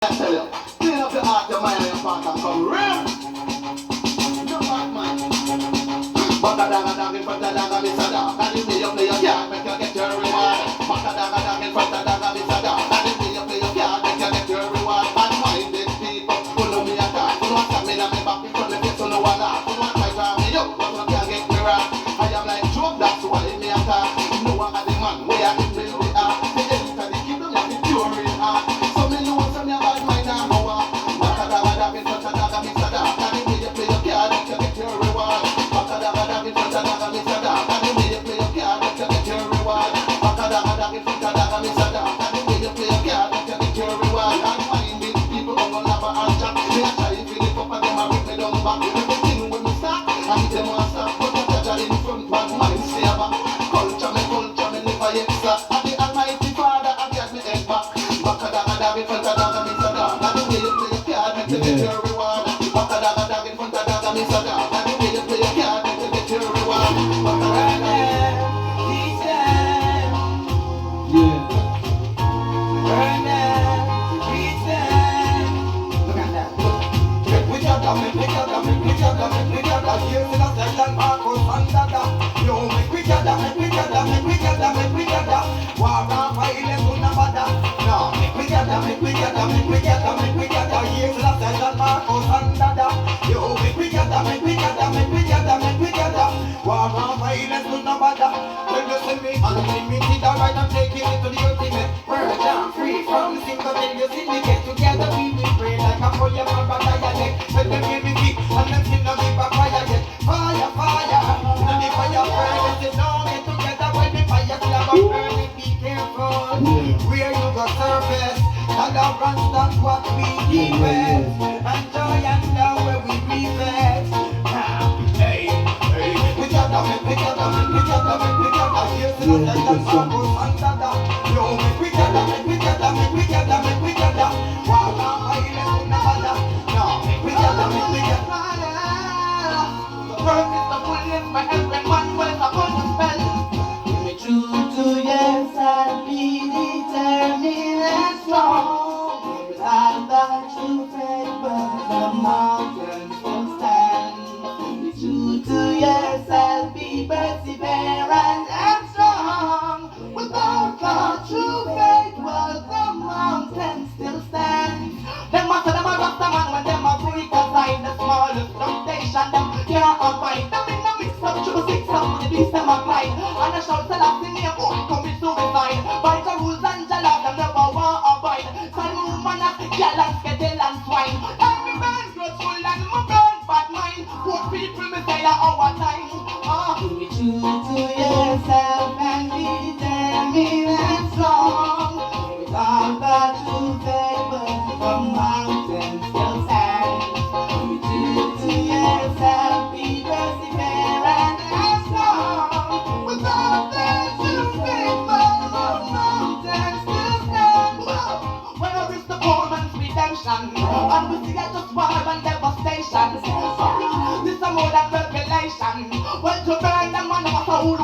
I tell you, clean up your heart, your mind, and your heart, and come real. No bad man. But a dog in front of dog, Mr. Dog. And the way you play your card, make you get your reward. But a dog in front of dog, Mr. Dog. And the way you play your card, make you get your reward. Bad-minded people, who know me a card, who know I'm in my back, in front of me, so no one laugh. Who know I try to me up, but you can't get me right. I am like Job, that's why me a card. No one got the man, where I can build the art. The enter the kingdom, you have the pure in heart. So me know some your bad mind and power. But a dog in front of dog, Mr. Dog. And the way you play your card, make you get your reward. But a dog in front of dog, Mr. Dog. And the way you play your card, make you get your reward. But a dog in front of dog, Mr. Dog. And the way you play your card, make you get your reward. And find it, people who gonna laugh and chat. They a try to fill it up and them a rip me down back. Everything when me start, and them a stop. But a judge in front, bad mind stay back. Culture, me never yet stop. And the Almighty Father, I get me head back. But a dog in front of dog, Mr. Dog. And the way you play your card, make you get your reward. But a dog in front of dog, Mr. Dog. And the way you play your card, make you get your reward. But a dog. Unlimited, alright, I'm taking it to the ultimate. World I'm free from the single thing you see me get together, we will pray like a fire from a dialect. Let them give me key, and them still not give a fire yet. Fire, fire, now the fire burn, they say don't get together when the fire slab a burn. Be careful, where you go surface, tolerance, that's what we keep it. And joy and love where we breathe it. Hey, hey, we got them, we got them, we got them, we got them. Here's the one that goes under that. Yo, we got them, we got them, we got them, we got them. Wow, now I let them know. No, we got them, we got them. Work is the bullet for everyone when I put the spell. Be true to yourself, be determined and strong. Without that true faith, but the mountains will stand. Be true to yourself, be perseverant and strong. Without that true faith, well, the mountains still stand. Them master, them a rasta man when them a break aside the smallest temptation. Them can't avoid. Them in the mix up, true six up with the beast them a glide. And the shout tell us in here, oh, commit suicide. By the rules and the law, them never want abide. Some woman a girl and skittle and swine. Every man grudgeful and my burn bad mind. Poor people me say that our time. Be true to yourself and be determined and strong. Without that true faith, the mountains still stand. Be true to yourself, be perseverant and strong. Without that true faith, the mountains still stand. When I reach the poor man's redemption, and we see that just war and devastation. This is more than revelation. Well, to burn them on a soul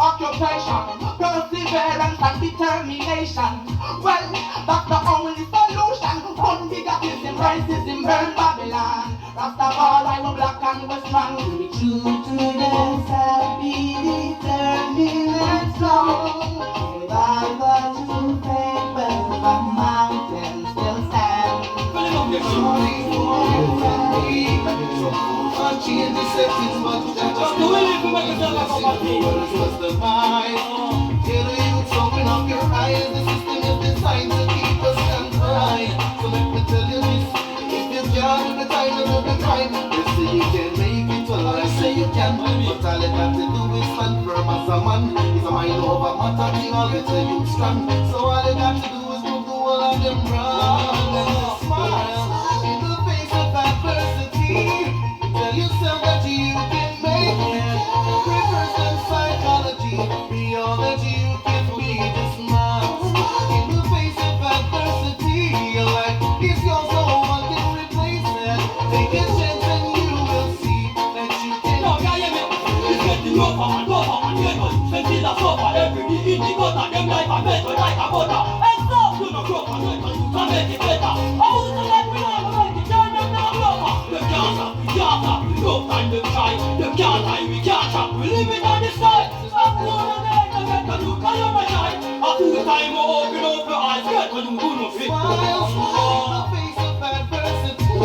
occupation, perseverance and determination. Well, that's the only solution. One bigotism, racism, burn Babylon. Rastafari, we're black and we're strong. Be true to yourself, be determined and strong. Without the true faith, the mountains still stand. Change the settings, but just do it if you make yourself a what's the vibe? Tell the youths, open up your eyes. The system is designed to keep us confined. So let me tell you this: if you can't do the time, you do the crime. They say you can make it, well I say you can. But all you got to do is stand firm as a man. If a mind over matter, king, I'll get you strong. So all you got to do is move the whole of them wrong. Smile in the face of adversity. Tell yourself that you can make it. Reverse and psychology. Be all that you can be. Just smile in the face of adversity. Your life is yours, no one can replace it. Take a chance and you will see that you can. No, yeah, it's getting rougher and tougher and tougher. Spend till a sofa every day. Indicate them like a metal, like a butter. And stop to the crop and let you can make it. rough time to try. Them can't hide, we can't trap, we live it on the side. Stop going again, I get the look on your side. A full time, open up your eyes, get when you do no fit. Smile, smile, the face of adversity.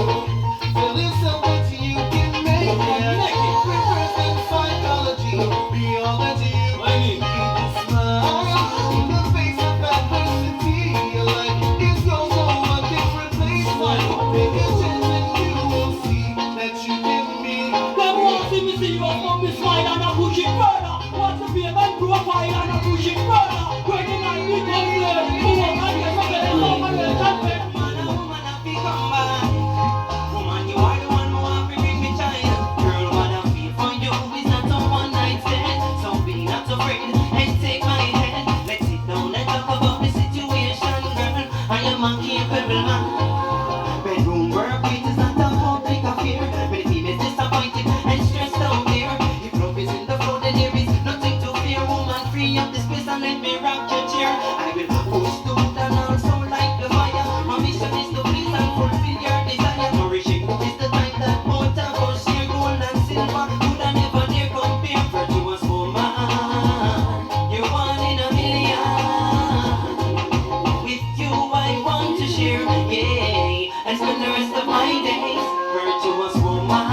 There is so much you can make it. Reverse psychology, be all that you need. Smile, in the face of adversity. Your life is gonna go a different place. Take a chance and you will see that you can be. Them want to see me see us from me smile and I push it further. Want to be a man profile and I push it further. Working on me complain, who won't have your pocket and love and let that pay. Man, a woman, I feel come back. Woman, you are the one who have to bring me child. Girl, what I feel for you is not a one night stand. So be not afraid and take my hand. Let's sit down and talk about the situation, girl. I am a capable man. Bedroom work, it is not a public affair. Many females disappointed and stressed out there. If love is in the flow, then there is nothing to fear. Woman, free up this place and let me rock your chair. I will push through and also light the fire. My mission is to please and fulfill your desire. Nourishing is the type that out of us share. Gold and silver could I never dare compare. Virtuous woman, you're one in a million. With you I want to share, yeah, and spend the rest of my days. Virtuous woman,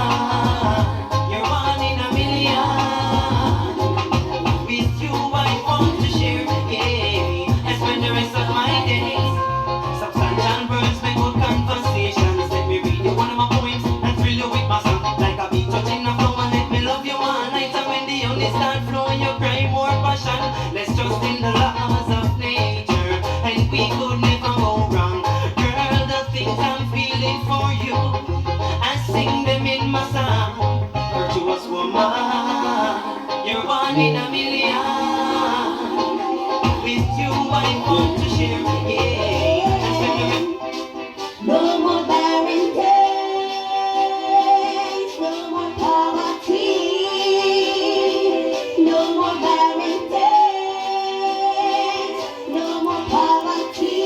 you're one in a million. With you I want to share, yeah, and spend the rest of my days. Substantial words make good conversations. Let me read you one of my poems and thrill you with my song. Like a beat touching the flow and let me love you all night. And when the only start flowing, you cry more passion. Let's trust in the laws of nature, and we could never go wrong. Girl, the things I'm feeling for you, I sing them in my song. Virtuous woman, you're one in a million. With you I want to share, yeah. And spend the rest. No more barren days, no more poverty, no more barren days, no more poverty.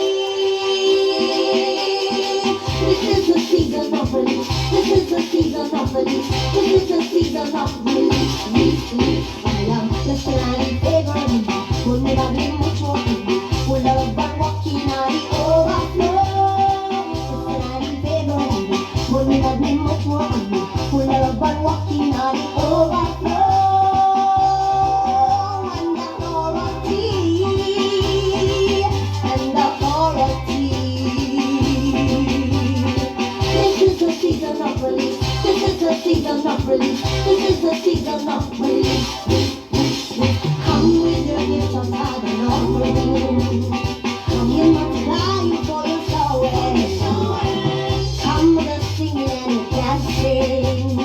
This is the season of release, this is the season of release, this is the season of release, release. I am the shining favor of me, will never be much more for me, will love and walking on the overflow. Will never be much more on me. Will never be walking on the overflow and authority and authority. This is the season of release. This is the season of release. This is the season of release. Come with your gifts of God and offering. Come in multiply for your sorrow. Come with us singing and dancing.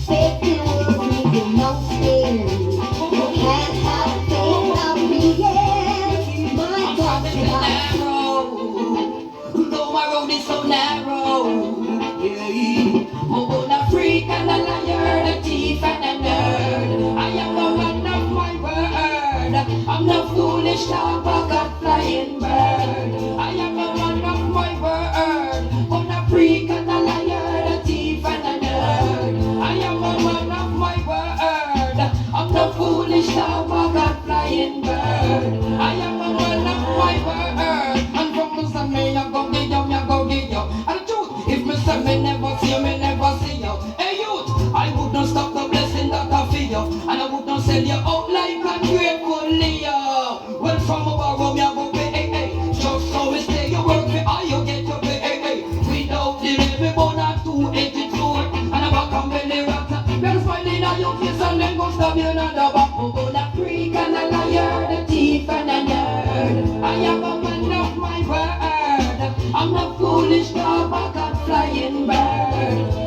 Faith the world with your mountain. You can't have faith without me, yeah. My God, narrow, though my road is so narrow, yeah. Oh, the freak and the liar, the thief and the nerd. I am the man of my word. I'm the foolish dog, but God flying bird. I am the man of my word. Oh, the freak and the liar, the thief and the nerd. I am the man of my word. I'm the foolish dog, but God flying bird. I am the man of my word. And from the sun, me, I go get you, me, I go get you. And the truth, if me say me never see you, me never see you. Hey youth, I would not stop the blessing that I feel. And I would not sell you out like ungrateful Leo. Well, from a borrow, me, I go pay, hey, hey. Just so we stay, you work for all you get to pay, hey, hey. Without the me born at 282. And I'm back on belly rat. We're smiling at your face and then go stab you another back. Oh, the freak and the liar, the thief and the nerd. I am a man of my word. I'm the foolish dog, but God flying bird.